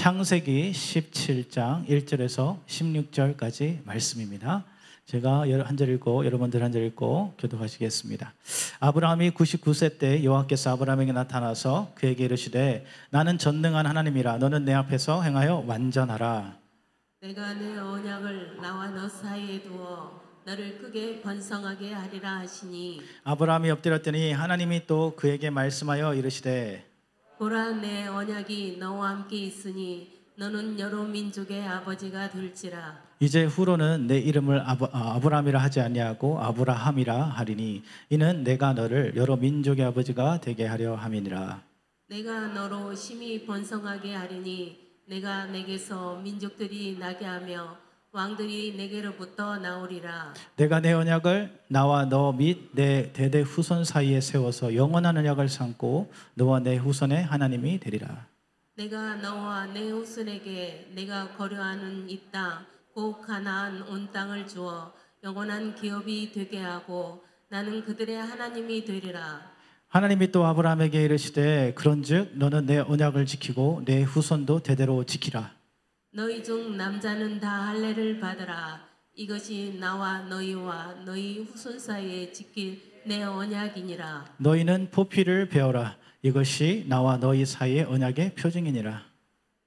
창세기 17장 1절에서 16절까지 말씀입니다. 제가 한 절 읽고 여러분들 한 절 읽고 교독하시겠습니다. 아브라함이 99세 때 여호와께서 아브라함에게 나타나서 그에게 이르시되 나는 전능한 하나님이라 너는 내 앞에서 행하여 완전하라. 내가 내 언약을 나와 너 사이에 두어 너를 크게 번성하게 하리라 하시니 아브라함이 엎드렸더니 하나님이 또 그에게 말씀하여 이르시되 보라 내 언약이 너와 함께 있으니 너는 여러 민족의 아버지가 될지라. 이제 후로는 내 이름을 아브라함이라 하지 아니하고 아브라함이라 하리니 이는 내가 너를 여러 민족의 아버지가 되게 하려 함이니라. 내가 너로 심히 번성하게 하리니 내가 내게서 민족들이 나게 하며 왕들이 내게로부터 나오리라. 내가 내 언약을 나와 너 및 내 대대 후손 사이에 세워서 영원한 언약을 삼고 너와 내 후손의 하나님이 되리라. 내가 너와 내 후손에게 내가 거류하는 이 땅 곧 가나안 온 땅을 주어 영원한 기업이 되게 하고 나는 그들의 하나님이 되리라. 하나님이 또 아브라함에게 이르시되 그런즉 너는 내 언약을 지키고 내 후손도 대대로 지키라. 너희 중 남자는 다 할례를 받으라. 이것이 나와 너희와 너희 후손 사이에 지킬 내 언약이니라. 너희는 포피를 베어라. 이것이 나와 너희 사이의 언약의 표징이니라.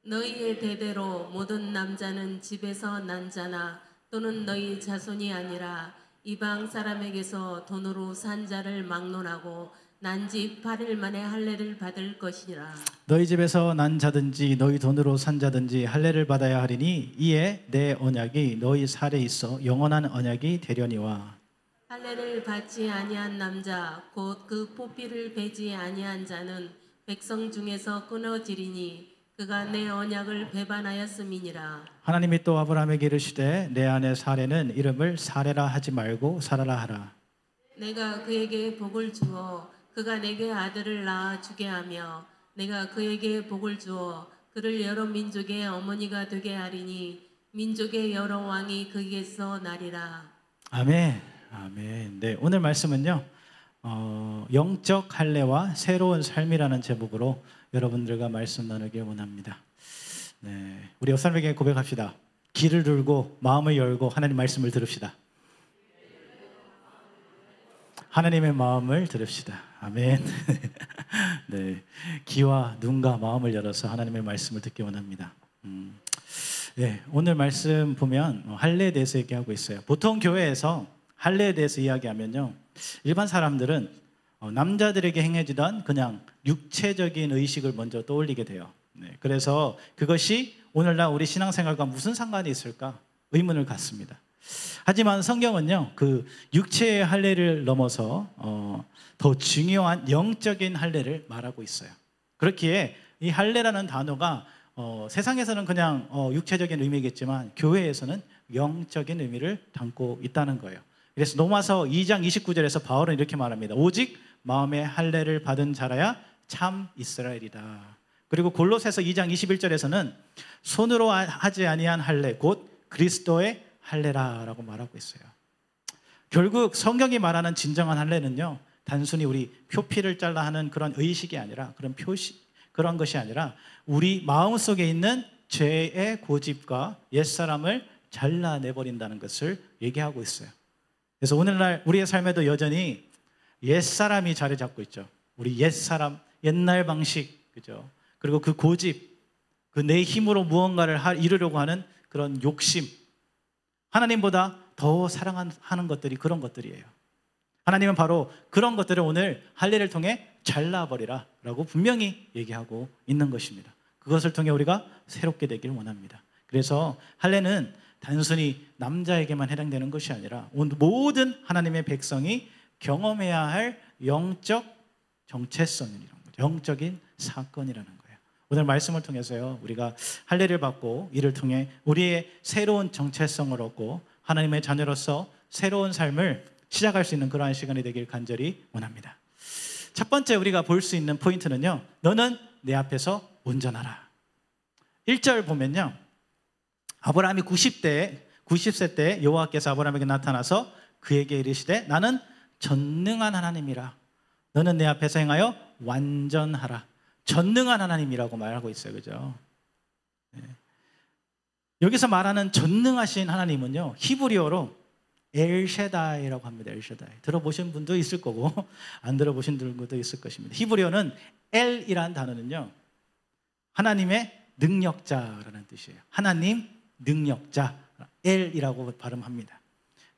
너희의 대대로 모든 남자는 집에서 난 자나 또는 너희 자손이 아니라 이방 사람에게서 돈으로 산 자를 막론하고 난 지 8일 만에 할례를 받을 것이니라. 너희 집에서 난 자든지 너희 돈으로 산 자든지 할례를 받아야 하리니 이에 내 언약이 너희 살에 있어 영원한 언약이 되려니와. 할례를 받지 아니한 남자 곧 그 포피를 베지 아니한 자는 백성 중에서 끊어지리니 그가 내 언약을 배반하였음이니라. 하나님이 또 아브라함에게 이르시되 내 아내 사레는 이름을 사레라 하지 말고 사라라 하라. 내가 그에게 복을 주어 그가 내게 아들을 낳아 주게 하며 내가 그에게 복을 주어 그를 여러 민족의 어머니가 되게 하리니 민족의 여러 왕이 그에게서 나리라. 아멘. 아멘. 네, 오늘 말씀은요. 영적 할례와 새로운 삶이라는 제목으로 여러분들과 말씀 나누길 원합니다. 네, 우리 옆 사람에게 고백합시다. 귀를 들고 마음을 열고 하나님 말씀을 들읍시다. 하나님의 마음을 들읍시다. 아멘. 네, 귀와 눈과 마음을 열어서 하나님의 말씀을 듣기 원합니다. 네, 오늘 말씀 보면 할례에 대해서 얘기하고 있어요. 보통 교회에서 할례에 대해서 이야기하면요, 일반 사람들은 남자들에게 행해지던 그냥 육체적인 의식을 먼저 떠올리게 돼요. 네, 그래서 그것이 오늘날 우리 신앙생활과 무슨 상관이 있을까 의문을 갖습니다. 하지만 성경은요, 그 육체의 할례를 넘어서 더 중요한 영적인 할례를 말하고 있어요. 그렇기에 이 할례라는 단어가 세상에서는 그냥 육체적인 의미겠지만 교회에서는 영적인 의미를 담고 있다는 거예요. 그래서 로마서 2장 29절에서 바울은 이렇게 말합니다. 오직 마음의 할례를 받은 자라야 참 이스라엘이다. 그리고 골로새서 2장 21절에서는 손으로 하지 아니한 할례 곧 그리스도의 할례라라고 말하고 있어요. 결국 성경이 말하는 진정한 할례는요, 단순히 우리 표피를 잘라 하는 그런 의식이 아니라 그런 것이 아니라 우리 마음속에 있는 죄의 고집과 옛사람을 잘라내버린다는 것을 얘기하고 있어요. 그래서 오늘날 우리의 삶에도 여전히 옛사람이 자리 잡고 있죠. 우리 옛사람, 옛날 방식, 그죠? 그리고 그 고집, 그 내 힘으로 무언가를 이루려고 하는 그런 욕심, 하나님보다 더 사랑하는 것들이 그런 것들이에요. 하나님은 바로 그런 것들을 오늘 할례를 통해 잘라버리라 라고 분명히 얘기하고 있는 것입니다. 그것을 통해 우리가 새롭게 되기를 원합니다. 그래서 할례는 단순히 남자에게만 해당되는 것이 아니라 모든 하나님의 백성이 경험해야 할 영적 정체성이라는 거죠. 영적인 사건이라는 거예요. 오늘 말씀을 통해서요, 우리가 할례를 받고 이를 통해 우리의 새로운 정체성을 얻고 하나님의 자녀로서 새로운 삶을 시작할 수 있는 그러한 시간이 되길 간절히 원합니다. 첫 번째 우리가 볼 수 있는 포인트는요, 너는 내 앞에서 온전하라. 1절 보면요, 아브라함이 90세 때 여호와께서 아브라함에게 나타나서 그에게 이르시되 나는 전능한 하나님이라 너는 내 앞에서 행하여 완전하라. 전능한 하나님이라고 말하고 있어요. 그죠? 여기서 말하는 전능하신 하나님은요, 히브리어로 엘샤다이라고 합니다. 엘샤다이. 들어보신 분도 있을 거고 안 들어보신 분도 있을 것입니다. 히브리어는 엘이라는 단어는요, 하나님의 능력자라는 뜻이에요. 하나님 능력자, 엘이라고 발음합니다.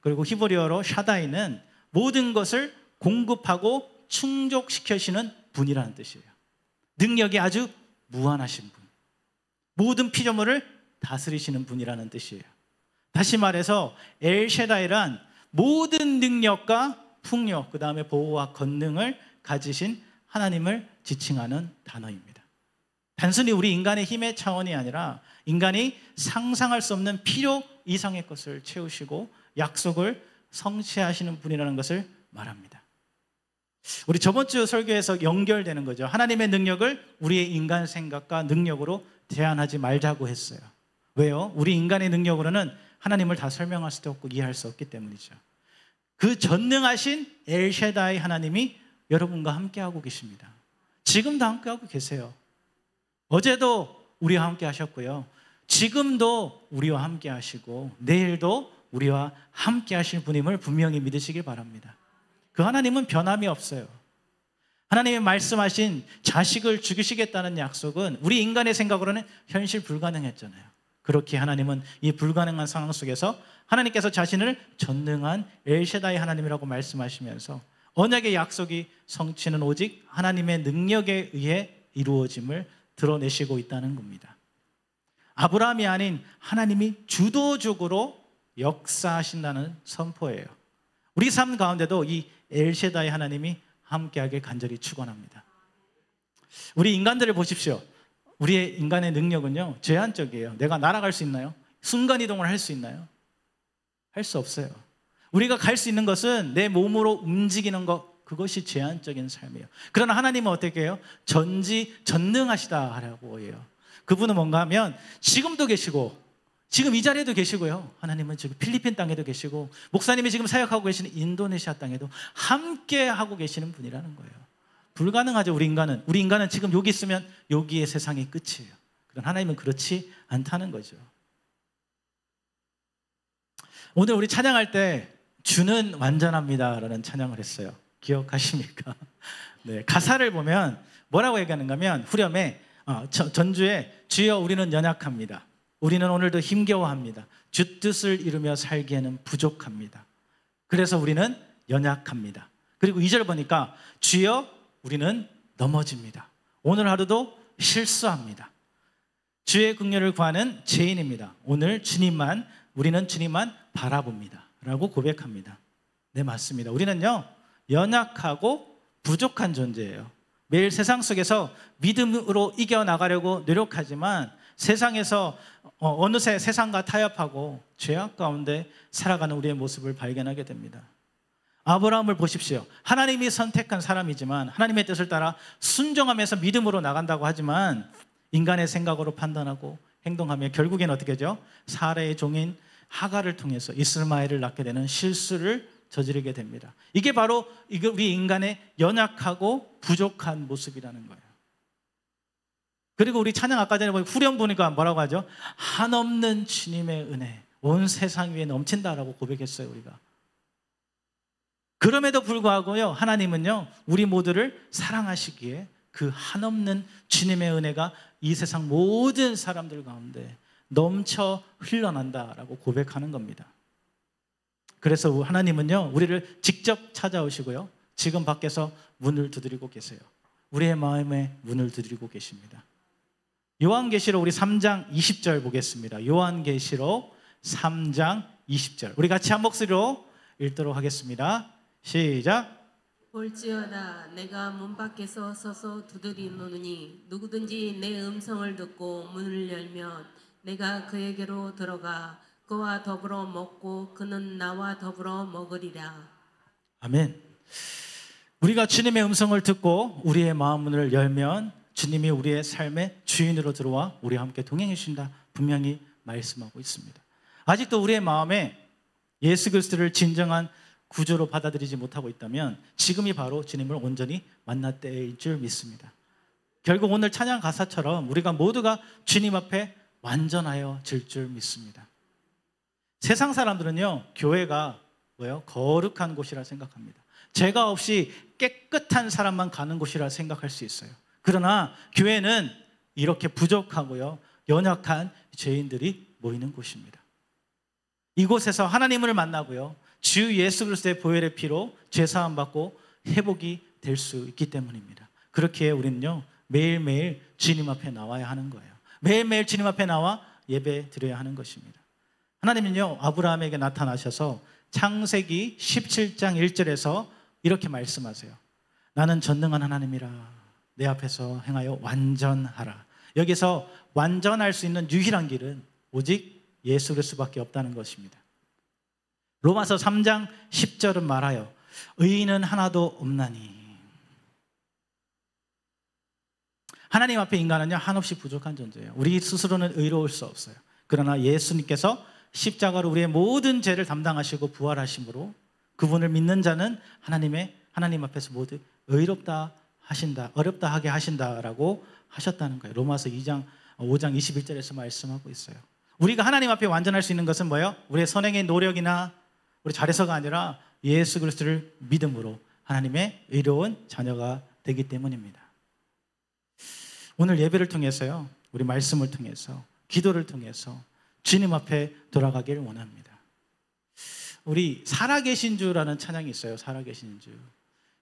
그리고 히브리어로 샤다이는 모든 것을 공급하고 충족시키시는 분이라는 뜻이에요. 능력이 아주 무한하신 분, 모든 피조물을 다스리시는 분이라는 뜻이에요. 다시 말해서 엘샤다이란 모든 능력과 풍요, 그 다음에 보호와 권능을 가지신 하나님을 지칭하는 단어입니다. 단순히 우리 인간의 힘의 차원이 아니라 인간이 상상할 수 없는 필요 이상의 것을 채우시고 약속을 성취하시는 분이라는 것을 말합니다. 우리 저번 주 설교에서 연결되는 거죠. 하나님의 능력을 우리의 인간 생각과 능력으로 제한하지 말자고 했어요. 왜요? 우리 인간의 능력으로는 하나님을 다 설명할 수도 없고 이해할 수 없기 때문이죠. 그 전능하신 엘샤다이 하나님이 여러분과 함께하고 계십니다. 지금도 함께하고 계세요. 어제도 우리와 함께 하셨고요, 지금도 우리와 함께 하시고 내일도 우리와 함께 하실 분임을 분명히 믿으시길 바랍니다. 그 하나님은 변함이 없어요. 하나님이 말씀하신 자식을 죽이시겠다는 약속은 우리 인간의 생각으로는 현실 불가능했잖아요. 그렇게 하나님은 이 불가능한 상황 속에서 하나님께서 자신을 전능한 엘샤다이 하나님이라고 말씀하시면서 언약의 약속이 성취는 오직 하나님의 능력에 의해 이루어짐을 드러내시고 있다는 겁니다. 아브라함이 아닌 하나님이 주도적으로 역사하신다는 선포예요. 우리 삶 가운데도 이 엘샤다이 하나님이 함께하길 간절히 축원합니다. 우리 인간들을 보십시오. 우리의 인간의 능력은요, 제한적이에요. 내가 날아갈 수 있나요? 순간이동을 할 수 있나요? 할 수 없어요. 우리가 갈 수 있는 것은 내 몸으로 움직이는 것, 그것이 제한적인 삶이에요. 그러나 하나님은 어떻게 해요? 전능하시다라고 해요. 그분은 뭔가 하면 지금도 계시고 지금 이 자리에도 계시고요, 하나님은 지금 필리핀 땅에도 계시고 목사님이 지금 사역하고 계시는 인도네시아 땅에도 함께 하고 계시는 분이라는 거예요. 불가능하죠. 우리 인간은 지금 여기 있으면 여기에 세상이 끝이에요. 그러나 하나님은 그렇지 않다는 거죠. 오늘 우리 찬양할 때 주는 완전합니다라는 찬양을 했어요. 기억하십니까? 네, 가사를 보면 뭐라고 얘기하는가 하면 후렴에 전주에 주여 우리는 연약합니다. 우리는 오늘도 힘겨워합니다. 주 뜻을 이루며 살기에는 부족합니다. 그래서 우리는 연약합니다. 그리고 2절 보니까 주여 우리는 넘어집니다. 오늘 하루도 실수합니다. 주의 긍휼을 구하는 죄인입니다. 오늘 우리는 주님만 바라봅니다 라고 고백합니다. 네, 맞습니다. 우리는요, 연약하고 부족한 존재예요. 매일 세상 속에서 믿음으로 이겨나가려고 노력하지만 세상에서 어느새 세상과 타협하고 죄악 가운데 살아가는 우리의 모습을 발견하게 됩니다. 아브라함을 보십시오. 하나님이 선택한 사람이지만 하나님의 뜻을 따라 순종하면서 믿음으로 나간다고 하지만 인간의 생각으로 판단하고 행동하며 결국엔 어떻게 하죠? 사라의 종인 하갈을 통해서 이스마엘을 낳게 되는 실수를 저지르게 됩니다. 이게 바로 우리 인간의 연약하고 부족한 모습이라는 거예요. 그리고 우리 찬양 아까 전에 후렴 보니까 뭐라고 하죠? 한없는 주님의 은혜 온 세상 위에 넘친다라고 고백했어요. 우리가. 그럼에도 불구하고요, 하나님은요 우리 모두를 사랑하시기에 그 한없는 주님의 은혜가 이 세상 모든 사람들 가운데 넘쳐 흘러난다라고 고백하는 겁니다. 그래서 하나님은요 우리를 직접 찾아오시고요, 지금 밖에서 문을 두드리고 계세요. 우리의 마음에 문을 두드리고 계십니다. 요한계시록 우리 3장 20절 보겠습니다. 요한계시록 3장 20절 우리 같이 한 목소리로 읽도록 하겠습니다. 시작. 볼지어다 내가 문 밖에서 서서 두드리노니 누구든지 내 음성을 듣고 문을 열면 내가 그에게로 들어가 그와 더불어 먹고 그는 나와 더불어 먹으리라. 아멘. 우리가 주님의 음성을 듣고 우리의 마음문을 열면 주님이 우리의 삶의 주인으로 들어와 우리와 함께 동행해 주신다 분명히 말씀하고 있습니다. 아직도 우리의 마음에 예수 그리스도를 진정한 구조로 받아들이지 못하고 있다면 지금이 바로 주님을 온전히 만날 때일 줄 믿습니다. 결국 오늘 찬양 가사처럼 우리가 모두가 주님 앞에 완전하여 질 줄 믿습니다. 세상 사람들은요, 교회가 뭐예요? 거룩한 곳이라 생각합니다. 죄가 없이 깨끗한 사람만 가는 곳이라 생각할 수 있어요. 그러나 교회는 이렇게 부족하고요, 연약한 죄인들이 모이는 곳입니다. 이곳에서 하나님을 만나고요, 주 예수 그리스도의 보혈의 피로 죄사함 받고 회복이 될 수 있기 때문입니다. 그렇기에 우리는요, 매일매일 주님 앞에 나와야 하는 거예요. 매일매일 주님 앞에 나와 예배 드려야 하는 것입니다. 하나님은요, 아브라함에게 나타나셔서 창세기 17장 1절에서 이렇게 말씀하세요. 나는 전능한 하나님이라 내 앞에서 행하여 완전하라. 여기서 완전할 수 있는 유일한 길은 오직 예수 그리스도밖에 없다는 것입니다. 로마서 3장 10절은 말하여 의인은 하나도 없나니. 하나님 앞에 인간은요, 한없이 부족한 존재예요. 우리 스스로는 의로울 수 없어요. 그러나 예수님께서 십자가로 우리의 모든 죄를 담당하시고 부활하심으로 그분을 믿는 자는 하나님 앞에서 모두 의롭다 하신다, 어렵다 하게 하신다라고 하셨다는 거예요. 로마서 5장 21절에서 말씀하고 있어요. 우리가 하나님 앞에 완전할 수 있는 것은 뭐예요? 우리의 선행의 노력이나 우리 잘해서가 아니라 예수 그리스도를 믿음으로 하나님의 의로운 자녀가 되기 때문입니다. 오늘 예배를 통해서요, 우리 말씀을 통해서, 기도를 통해서 주님 앞에 돌아가기를 원합니다. 우리 살아계신 주라는 찬양이 있어요. 살아계신 주.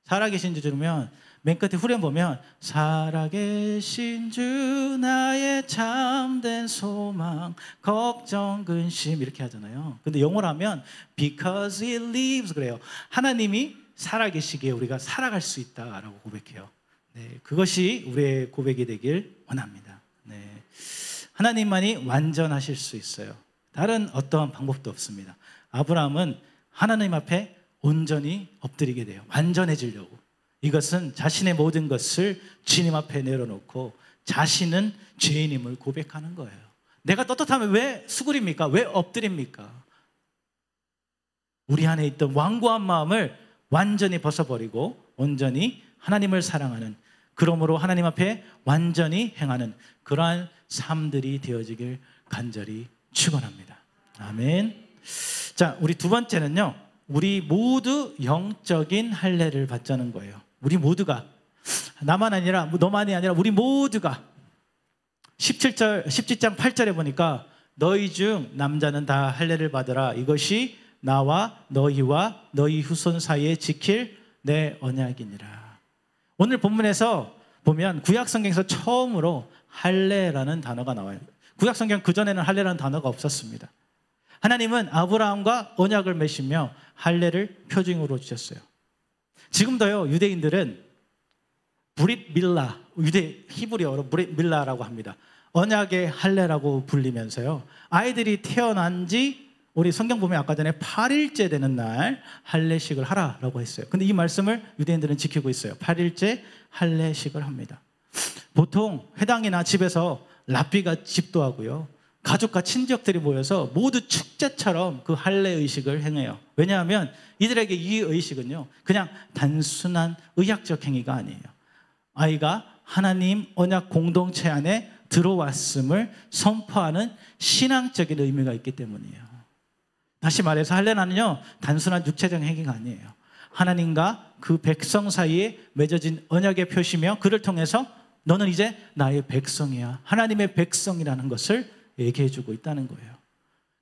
살아계신 주 들으면 맨 끝에 후렴 보면 살아계신 주 나의 참된 소망 걱정 근심 이렇게 하잖아요. 근데 영어로 하면 because he lives 그래요. 하나님이 살아계시기에 우리가 살아갈 수 있다라고 고백해요. 네, 그것이 우리의 고백이 되길 원합니다. 네, 하나님만이 완전하실 수 있어요. 다른 어떠한 방법도 없습니다. 아브라함은 하나님 앞에 온전히 엎드리게 돼요. 완전해지려고. 이것은 자신의 모든 것을 주님 앞에 내려놓고 자신은 죄인임을 고백하는 거예요. 내가 떳떳하면 왜 수그립니까? 왜 엎드립니까? 우리 안에 있던 완고한 마음을 완전히 벗어버리고 온전히 하나님을 사랑하는, 그러므로 하나님 앞에 완전히 행하는 그러한 삶들이 되어지길 간절히 축원합니다. 아멘. 자, 우리 두 번째는요, 우리 모두 영적인 할례를 받자는 거예요. 우리 모두가, 나만 아니라 너만이 아니라 우리 모두가 17장 8절에 보니까 너희 중 남자는 다 할례를 받으라. 이것이 나와 너희와 너희 후손 사이에 지킬 내 언약이니라. 오늘 본문에서 보면 구약 성경에서 처음으로 할례라는 단어가 나와요. 구약 성경 그전에는 할례라는 단어가 없었습니다. 하나님은 아브라함과 언약을 맺으며 할례를 표징으로 주셨어요. 지금도요, 유대인들은 브릿 밀라, 유대 히브리어로 브릿 밀라라고 합니다. 언약의 할례라고 불리면서요, 아이들이 태어난 지 우리 성경 보면 아까 전에 8일째 되는 날 할례식을 하라라고 했어요. 근데 이 말씀을 유대인들은 지키고 있어요. 8일째 할례식을 합니다. 보통 회당이나 집에서 랍비가 집도하고요, 가족과 친척들이 모여서 모두 축제처럼 그 할례 의식을 행해요. 왜냐하면 이들에게 이 의식은요, 그냥 단순한 의학적 행위가 아니에요. 아이가 하나님 언약 공동체 안에 들어왔음을 선포하는 신앙적인 의미가 있기 때문이에요. 다시 말해서 할례는요, 단순한 육체적 행위가 아니에요. 하나님과 그 백성 사이에 맺어진 언약의 표시며 그를 통해서 너는 이제 나의 백성이야, 하나님의 백성이라는 것을 얘기해주고 있다는 거예요.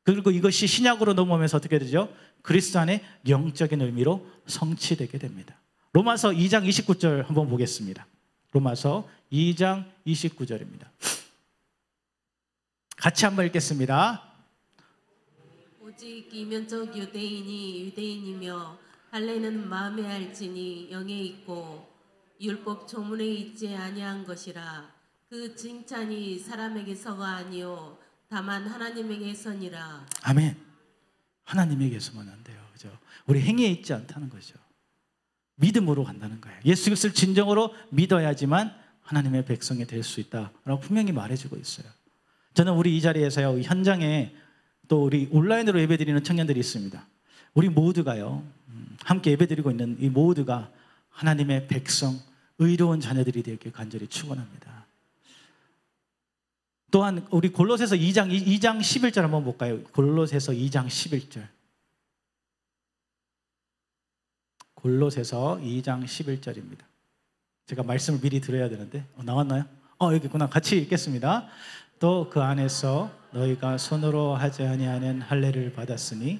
그리고 이것이 신약으로 넘어오면서 어떻게 되죠? 그리스도 안에 영적인 의미로 성취되게 됩니다. 로마서 2장 29절 한번 보겠습니다. 로마서 2장 29절입니다. 같이 한번 읽겠습니다. 오직 이면적 유대인이 유대인이며 할례는 마음에 알지니 영에 있고 율법 조문에 있지 아니한 것이라. 그 칭찬이 사람에게서가 아니요 다만 하나님에게서니라. 아멘. 하나님에게서만 안 돼요. 그죠? 우리 행위에 있지 않다는 거죠. 믿음으로 간다는 거예요. 예수 그리스도를 진정으로 믿어야지만 하나님의 백성이 될 수 있다라고 분명히 말해주고 있어요. 저는 우리 이 자리에서요, 현장에 또 우리 온라인으로 예배드리는 청년들이 있습니다. 우리 모두가요, 함께 예배드리고 있는 이 모두가 하나님의 백성, 의로운 자녀들이 되길 간절히 축원합니다. 또한 우리 골로새서 2장 11절 한번 볼까요? 골로새서 2장 11절. 골로새서 2장 11절입니다. 제가 말씀을 미리 드려야 되는데 나왔나요? 여기 있구나. 같이 읽겠습니다. 또 그 안에서 너희가 손으로 하지 아니하는 할례를 받았으니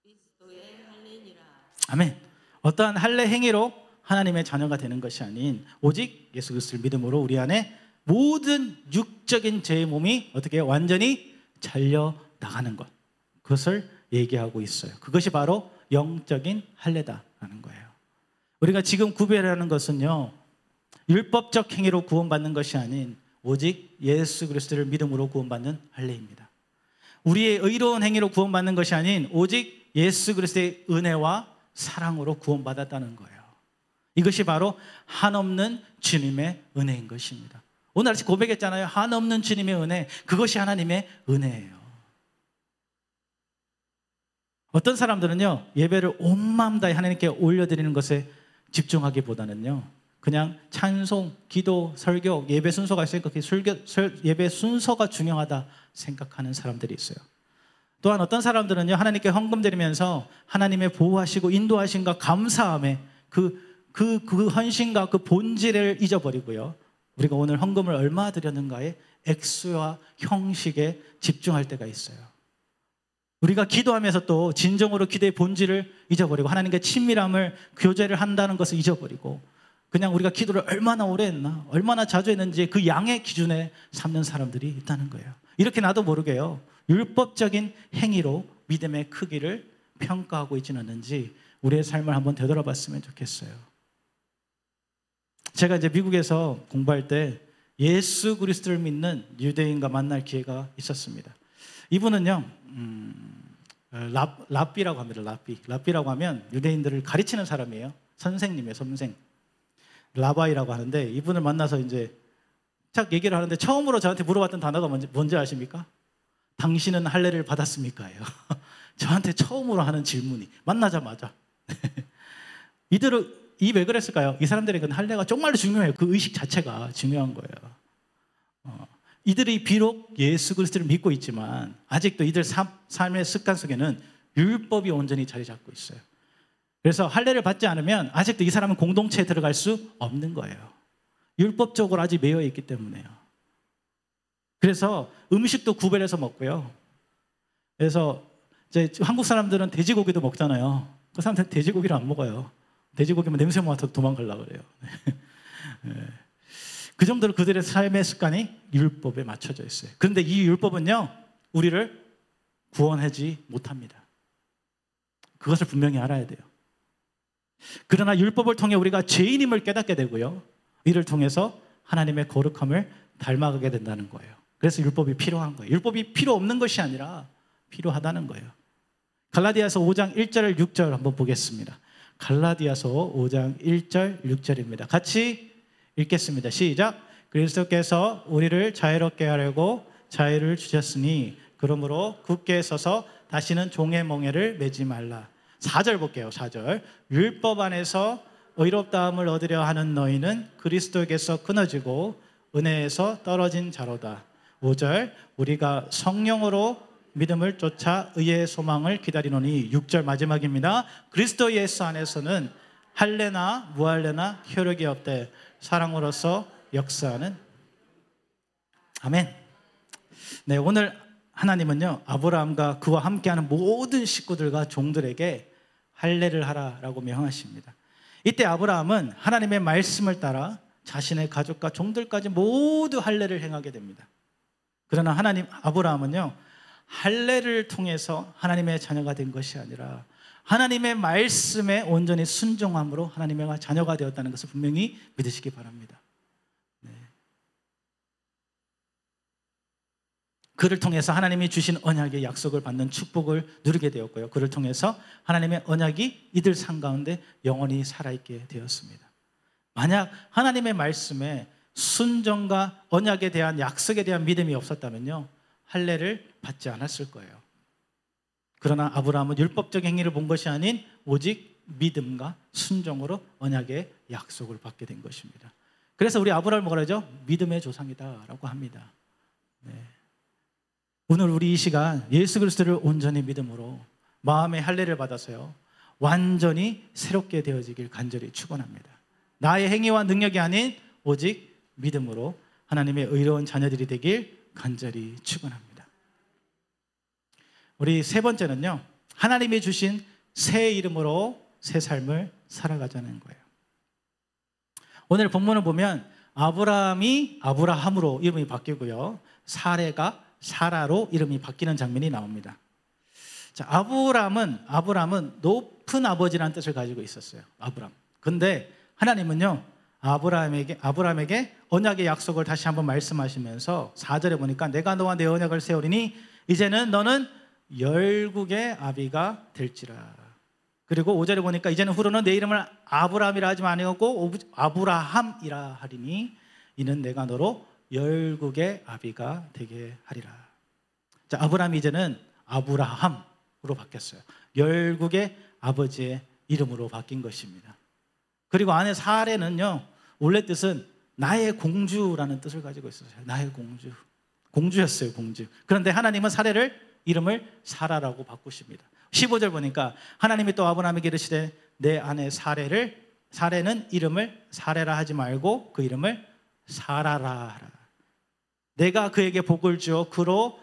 그리스도의 할례니라. 아멘. 어떠한 할례 행위로 하나님의 자녀가 되는 것이 아닌 오직 예수 그리스도를 믿음으로 우리 안에 모든 육적인 죄의 몸이 어떻게 완전히 잘려 나가는 것, 그것을 얘기하고 있어요. 그것이 바로 영적인 할례다라는 거예요. 우리가 지금 구별하는 것은요, 율법적 행위로 구원받는 것이 아닌 오직 예수 그리스도를 믿음으로 구원받는 할례입니다. 우리의 의로운 행위로 구원받는 것이 아닌 오직 예수 그리스도의 은혜와 사랑으로 구원받았다는 거예요. 이것이 바로 한없는 주님의 은혜인 것입니다. 오늘 아침 고백했잖아요. 한없는 주님의 은혜, 그것이 하나님의 은혜예요. 어떤 사람들은요, 예배를 온 마음 다해 하나님께 올려드리는 것에 집중하기보다는요, 그냥 찬송, 기도, 설교, 예배 순서가 있으니까 예배 순서가 중요하다 생각하는 사람들이 있어요. 또한 어떤 사람들은요, 하나님께 헌금 드리면서 하나님의 보호하시고 인도하심과 감사함에 그 헌신과 그 본질을 잊어버리고요, 우리가 오늘 헌금을 얼마 드렸는가에 액수와 형식에 집중할 때가 있어요. 우리가 기도하면서 또 진정으로 기도의 본질을 잊어버리고 하나님과 친밀함을 교제를 한다는 것을 잊어버리고 그냥 우리가 기도를 얼마나 오래 했나, 얼마나 자주 했는지 그 양의 기준에 삼는 사람들이 있다는 거예요. 이렇게 나도 모르게요, 율법적인 행위로 믿음의 크기를 평가하고 있지는 않는지 우리의 삶을 한번 되돌아봤으면 좋겠어요. 제가 이제 미국에서 공부할 때 예수 그리스도를 믿는 유대인과 만날 기회가 있었습니다. 이분은요, 랍비라고 합니다. 랍비라고 하면 유대인들을 가르치는 사람이에요. 선생님이에요, 선생. 라바이라고 하는데, 이분을 만나서 이제 딱 얘기를 하는데 처음으로 저한테 물어봤던 단어가 뭔지 아십니까? 당신은 할례를 받았습니까? 예요. 저한테 처음으로 하는 질문이 만나자마자. 이 왜 그랬을까요? 이 사람들에게는 할례가 정말로 중요해요. 그 의식 자체가 중요한 거예요. 이들이 비록 예수 그리스도를 믿고 있지만 아직도 이들 삶의 습관 속에는 율법이 온전히 자리 잡고 있어요. 그래서 할례를 받지 않으면 아직도 이 사람은 공동체에 들어갈 수 없는 거예요. 율법적으로 아직 매여 있기 때문에요. 그래서 음식도 구별해서 먹고요. 그래서 이제 한국 사람들은 돼지고기도 먹잖아요. 그 사람들은 돼지고기를 안 먹어요. 돼지고기면 냄새 맡아서 도망가려고 그래요. 그 정도로 그들의 삶의 습관이 율법에 맞춰져 있어요. 그런데 이 율법은요, 우리를 구원하지 못합니다. 그것을 분명히 알아야 돼요. 그러나 율법을 통해 우리가 죄인임을 깨닫게 되고요, 이를 통해서 하나님의 거룩함을 닮아가게 된다는 거예요. 그래서 율법이 필요한 거예요. 율법이 필요 없는 것이 아니라 필요하다는 거예요. 갈라디아서 5장 1절 6절 한번 보겠습니다. 갈라디아서 5장 1절 6절입니다. 같이 읽겠습니다. 시작. 그리스도께서 우리를 자유롭게 하려고 자유를 주셨으니 그러므로 굳게 서서 다시는 종의 멍에를 매지 말라. 4절 볼게요. 4절. 율법 안에서 의롭다함을 얻으려 하는 너희는 그리스도에게서 끊어지고 은혜에서 떨어진 자로다. 5절. 우리가 성령으로 믿음을 쫓아 의의 소망을 기다리노니. 6절 마지막입니다. 그리스도 예수 안에서는 할례나 무할례나 효력이 없되 사랑으로서 역사하는. 아멘. 네, 오늘 하나님은요, 아브라함과 그와 함께하는 모든 식구들과 종들에게 할례를 하라라고 명하십니다. 이때 아브라함은 하나님의 말씀을 따라 자신의 가족과 종들까지 모두 할례를 행하게 됩니다. 그러나 아브라함은요, 할례를 통해서 하나님의 자녀가 된 것이 아니라 하나님의 말씀에 온전히 순종함으로 하나님의 자녀가 되었다는 것을 분명히 믿으시기 바랍니다. 네. 그를 통해서 하나님이 주신 언약의 약속을 받는 축복을 누리게 되었고요, 그를 통해서 하나님의 언약이 이들 삶 가운데 영원히 살아있게 되었습니다. 만약 하나님의 말씀에 순종과 언약에 대한 약속에 대한 믿음이 없었다면요, 할례를 받지 않았을 거예요. 그러나 아브라함은 율법적 행위를 본 것이 아닌 오직 믿음과 순종으로 언약의 약속을 받게 된 것입니다. 그래서 우리 아브라함을 뭐라 그러죠? 믿음의 조상이다라고 합니다. 네. 오늘 우리 이 시간 예수 그리스도를 온전히 믿음으로 마음의 할례를 받아서요, 완전히 새롭게 되어지길 간절히 축원합니다. 나의 행위와 능력이 아닌 오직 믿음으로 하나님의 의로운 자녀들이 되길 간절히 축원합니다. 우리 세 번째는요, 하나님이 주신 새 이름으로 새 삶을 살아가자는 거예요. 오늘 본문을 보면 아브라함이 아브라함으로 이름이 바뀌고요, 사레가 사라로 이름이 바뀌는 장면이 나옵니다. 자, 아브라함은 높은 아버지라는 뜻을 가지고 있었어요. 아브라함. 근데 하나님은요, 아브라함에게 언약의 약속을 다시 한번 말씀하시면서 4절에 보니까 내가 너와 내 언약을 세우리니 이제는 너는 열국의 아비가 될지라. 그리고 5절에 보니까 이제는 후로는 내 이름을 아브라함이라 하지 아니하고 아브라함이라 하리니 이는 내가 너로 열국의 아비가 되게 하리라. 자, 아브라함이 이제는 아브라함으로 바뀌었어요. 열국의 아버지의 이름으로 바뀐 것입니다. 그리고 아내 사레는요, 원래 뜻은 나의 공주라는 뜻을 가지고 있었어요. 나의 공주. 공주였어요, 공주. 그런데 하나님은 사레를 이름을 사라라고 바꾸십니다. 15절 보니까 하나님이 또 아브라함에게 이르시되 내 아내 사레는 이름을 사레라 하지 말고 그 이름을 사라라 하라. 내가 그에게 복을 주어 그로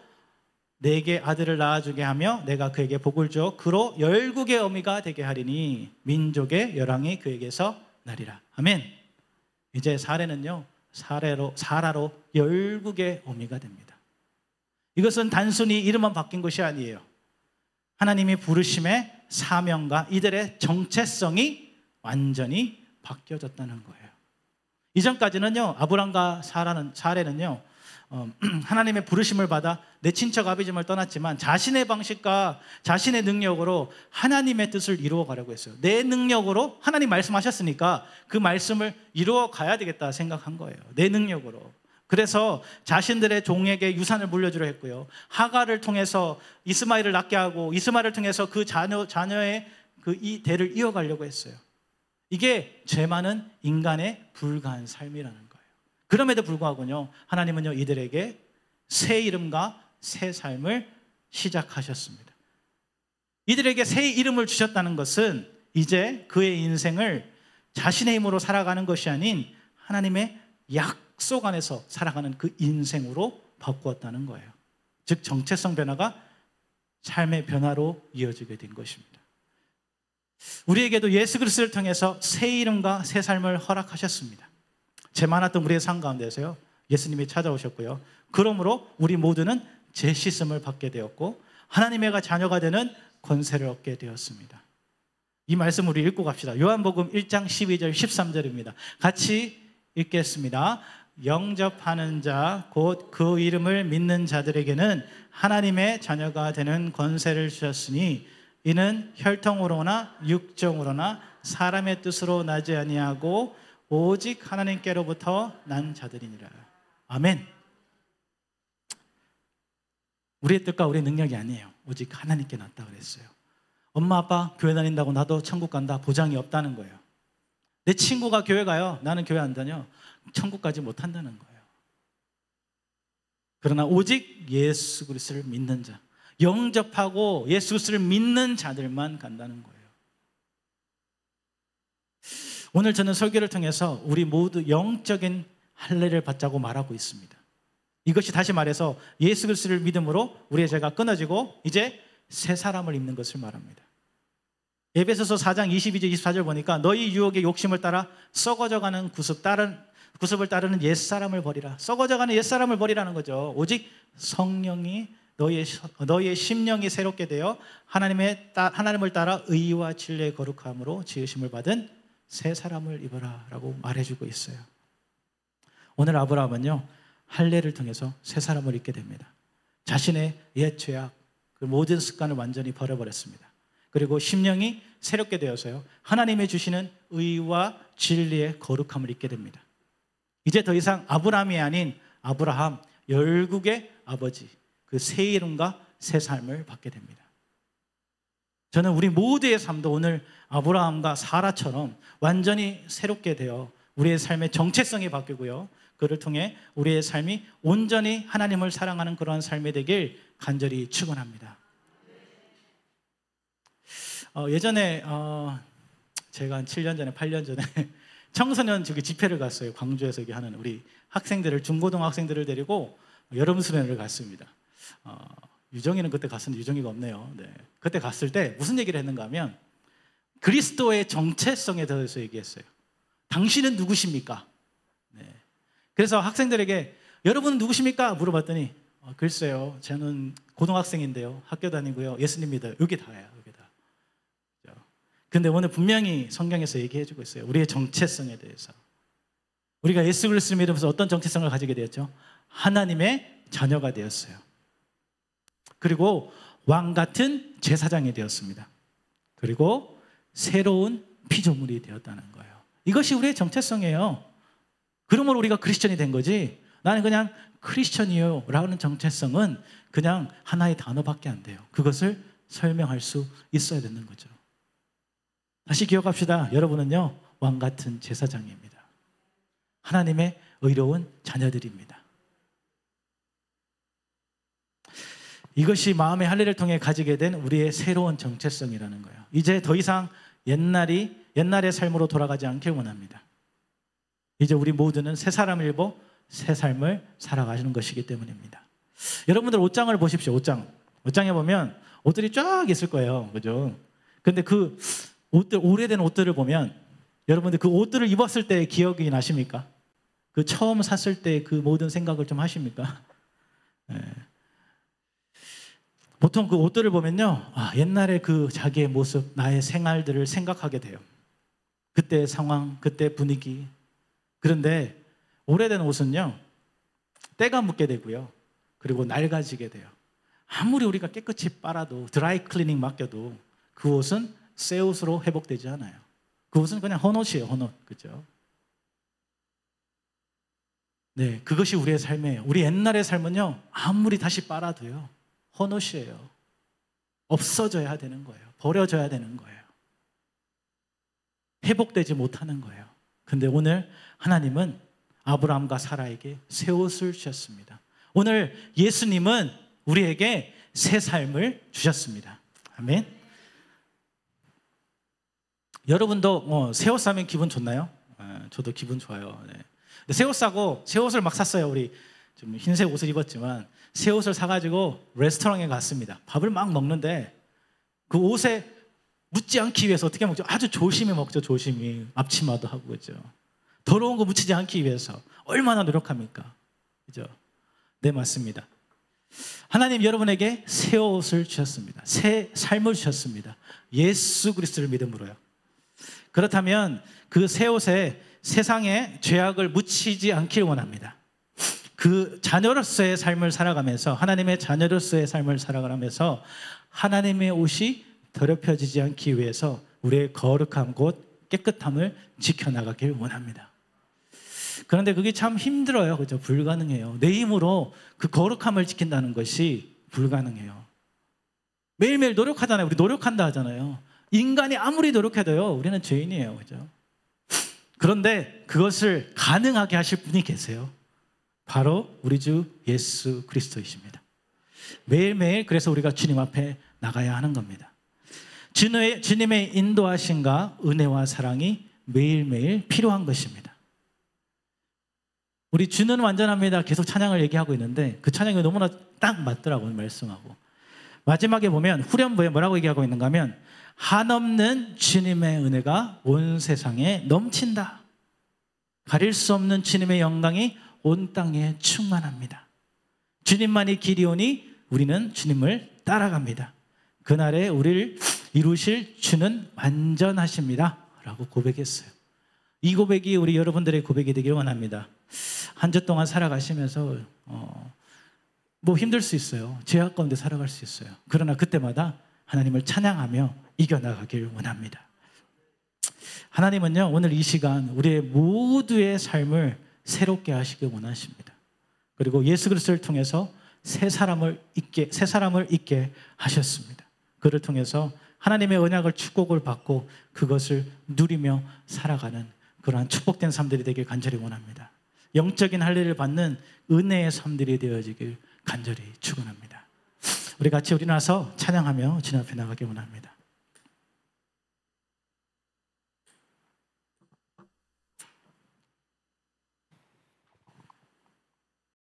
내게 아들을 낳아주게 하며 내가 그에게 복을 주어 그로 열국의 어미가 되게 하리니 민족의 열왕이 그에게서 나리라. 아멘. 이제 사레는요, 사라로 열국의 어미가 됩니다. 이것은 단순히 이름만 바뀐 것이 아니에요. 하나님이 부르심의 사명과 이들의 정체성이 완전히 바뀌어졌다는 거예요. 이전까지는요, 아브람과 사레는요, 하나님의 부르심을 받아 내 친척 아비집을 떠났지만 자신의 방식과 자신의 능력으로 하나님의 뜻을 이루어 가려고 했어요. 내 능력으로 하나님 말씀하셨으니까 그 말씀을 이루어 가야 되겠다 생각한 거예요. 내 능력으로. 그래서 자신들의 종에게 유산을 물려주려 했고요, 하가를 통해서 이스마엘을 낳게 하고 이스마엘을 통해서 그 자녀의 이 대를 이어가려고 했어요. 이게 죄 많은 인간의 불가한 삶이라는 거예요. 그럼에도 불구하고요, 하나님은요, 이들에게 새 이름과 새 삶을 시작하셨습니다. 이들에게 새 이름을 주셨다는 것은 이제 그의 인생을 자신의 힘으로 살아가는 것이 아닌 하나님의 약속 안에서 살아가는 그 인생으로 바꾸었다는 거예요. 즉 정체성 변화가 삶의 변화로 이어지게 된 것입니다. 우리에게도 예수 그리스도를 통해서 새 이름과 새 삶을 허락하셨습니다. 죄 많았던 우리의 삶 가운데서요, 예수님이 찾아오셨고요, 그러므로 우리 모두는 재씻음을 받게 되었고 하나님의 자녀가 되는 권세를 얻게 되었습니다. 이 말씀 우리 읽고 갑시다. 요한복음 1장 12절 13절입니다. 같이 읽겠습니다. 영접하는 자 곧 그 이름을 믿는 자들에게는 하나님의 자녀가 되는 권세를 주셨으니 이는 혈통으로나 육정으로나 사람의 뜻으로 나지 아니하고 오직 하나님께로부터 난 자들이니라. 아멘. 우리의 뜻과 우리의 능력이 아니에요. 오직 하나님께 났다 그랬어요. 엄마 아빠 교회 다닌다고 나도 천국 간다 보장이 없다는 거예요. 내 친구가 교회 가요, 나는 교회 안 다녀, 천국 가지 못한다는 거예요. 그러나 오직 예수 그리스도를 믿는 자, 영접하고 예수 그리스도를 믿는 자들만 간다는 거예요. 오늘 저는 설교를 통해서 우리 모두 영적인 할례를 받자고 말하고 있습니다. 이것이 다시 말해서 예수 그리스도를 믿음으로 우리의 죄가 끊어지고 이제 새 사람을 입는 것을 말합니다. 에베소서 4장 22절 24절 보니까 너희 유혹의 욕심을 따라 썩어져가는 구습을 따르는 옛사람을 버리라. 썩어져가는 옛사람을 버리라는 거죠. 오직 성령이 너희의 심령이 새롭게 되어 하나님을 따라 의와 진리의 거룩함으로 지으심을 받은 새 사람을 입어라 라고 말해주고 있어요. 오늘 아브라함은요, 할례를 통해서 새 사람을 입게 됩니다. 자신의 옛 죄악, 그 모든 습관을 완전히 버려버렸습니다. 그리고 심령이 새롭게 되어서요, 하나님이 주시는 의와 진리의 거룩함을 입게 됩니다. 이제 더 이상 아브라함이 아닌 아브라함, 열국의 아버지, 그 새 이름과 새 삶을 받게 됩니다. 저는 우리 모두의 삶도 오늘 아브라함과 사라처럼 완전히 새롭게 되어 우리의 삶의 정체성이 바뀌고요. 그를 통해 우리의 삶이 온전히 하나님을 사랑하는 그러한 삶이 되길 간절히 축원합니다. 예전에 제가 한 7년 전에 8년 전에 청소년 집회를 갔어요. 광주에서 여기 하는 우리 학생들을, 중고등학생들을 데리고 여름 수련회를 갔습니다. 유정이는 그때 갔었는데 유정이가 없네요. 네. 그때 갔을 때 무슨 얘기를 했는가 하면 그리스도의 정체성에 대해서 얘기했어요. 당신은 누구십니까? 네. 그래서 학생들에게 여러분은 누구십니까? 물어봤더니 글쎄요, 저는 고등학생인데요, 학교 다니고요, 예수님 믿어요. 여기 다예요. 여기 다. 근데 오늘 분명히 성경에서 얘기해주고 있어요. 우리의 정체성에 대해서. 우리가 예수 그리스도를 믿으면서 어떤 정체성을 가지게 되었죠? 하나님의 자녀가 되었어요. 그리고 왕 같은 제사장이 되었습니다. 그리고 새로운 피조물이 되었다는 거예요. 이것이 우리의 정체성이에요. 그러므로 우리가 크리스천이 된 거지, 나는 그냥 크리스천이요 라는 정체성은 그냥 하나의 단어밖에 안 돼요. 그것을 설명할 수 있어야 되는 거죠. 다시 기억합시다. 여러분은요, 왕 같은 제사장입니다. 하나님의 의로운 자녀들입니다. 이것이 마음의 할례를 통해 가지게 된 우리의 새로운 정체성이라는 거예요. 이제 더 이상 옛날의 삶으로 돌아가지 않길 원합니다. 이제 우리 모두는 새 사람을 입어 새 삶을 살아가시는 것이기 때문입니다. 여러분들 옷장을 보십시오. 옷장에 보면 옷들이 쫙 있을 거예요. 그죠? 근데 그 옷들, 오래된 옷들을 보면 여러분들 그 옷들을 입었을 때 기억이 나십니까? 그 처음 샀을 때 그 모든 생각을 좀 하십니까? 네. 보통 그 옷들을 보면요, 옛날에 그 자기의 모습, 나의 생활들을 생각하게 돼요. 그때의 상황, 그때의 분위기. 그런데 오래된 옷은요, 때가 묻게 되고요, 그리고 낡아지게 돼요. 아무리 우리가 깨끗이 빨아도, 드라이 클리닝 맡겨도 그 옷은 새 옷으로 회복되지 않아요. 그 옷은 그냥 헌옷이에요, 헌옷. 그죠? 네, 그것이 우리의 삶이에요. 우리 옛날의 삶은요, 아무리 다시 빨아도요, 헌옷이에요. 없어져야 되는 거예요. 버려져야 되는 거예요. 회복되지 못하는 거예요. 근데 오늘 하나님은 아브라함과 사라에게 새 옷을 주셨습니다. 오늘 예수님은 우리에게 새 삶을 주셨습니다. 아멘. 여러분도 새 옷 사면 기분 좋나요? 저도 기분 좋아요. 네. 새 옷 사고 새 옷을 막 샀어요. 우리 좀 흰색 옷을 입었지만 새 옷을 사가지고 레스토랑에 갔습니다. 밥을 막 먹는데 그 옷에 묻지 않기 위해서 어떻게 먹죠? 아주 조심히 먹죠. 조심히. 앞치마도 하고 그죠. 더러운 거 묻히지 않기 위해서 얼마나 노력합니까? 그죠? 네, 맞습니다. 하나님 여러분에게 새 옷을 주셨습니다. 새 삶을 주셨습니다. 예수 그리스도를 믿음으로요. 그렇다면 그 새 옷에 세상의 죄악을 묻히지 않길 원합니다. 그 자녀로서의 삶을 살아가면서, 하나님의 자녀로서의 삶을 살아가면서 하나님의 옷이 더럽혀지지 않기 위해서 우리의 거룩함 곧 깨끗함을 지켜나가길 원합니다. 그런데 그게 참 힘들어요. 그죠? 불가능해요. 내 힘으로 그 거룩함을 지킨다는 것이 불가능해요. 매일매일 노력하잖아요. 우리 노력한다 하잖아요. 인간이 아무리 노력해도요, 우리는 죄인이에요. 그죠? 그런데 그것을 가능하게 하실 분이 계세요. 바로 우리 주 예수 그리스도이십니다. 매일매일 그래서 우리가 주님 앞에 나가야 하는 겁니다. 주님의 인도하심과 은혜와 사랑이 매일매일 필요한 것입니다. 우리 주는 완전합니다. 계속 찬양을 얘기하고 있는데 그 찬양이 너무나 딱 맞더라고요. 말씀하고. 마지막에 보면 후렴부에 뭐라고 얘기하고 있는가 하면 한없는 주님의 은혜가 온 세상에 넘친다. 가릴 수 없는 주님의 영광이 온 땅에 충만합니다. 주님만이 길이오니 우리는 주님을 따라갑니다. 그날에 우리를 이루실 주는 완전하십니다 라고 고백했어요. 이 고백이 우리 여러분들의 고백이 되길 원합니다. 한 주 동안 살아가시면서 뭐 힘들 수 있어요. 죄악 가운데 살아갈 수 있어요. 그러나 그때마다 하나님을 찬양하며 이겨나가길 원합니다. 하나님은요, 오늘 이 시간 우리의 모두의 삶을 새롭게 하시길 원하십니다. 그리고 예수 그리스도를 통해서 새 사람을 있게 하셨습니다. 그를 통해서 하나님의 언약을 축복을 받고 그것을 누리며 살아가는 그러한 축복된 삶들이 되길 간절히 원합니다. 영적인 할례를 받는 은혜의 삶들이 되어지길 간절히 축원합니다. 우리 같이 일어나서 찬양하며 주 앞에 나가기 원합니다.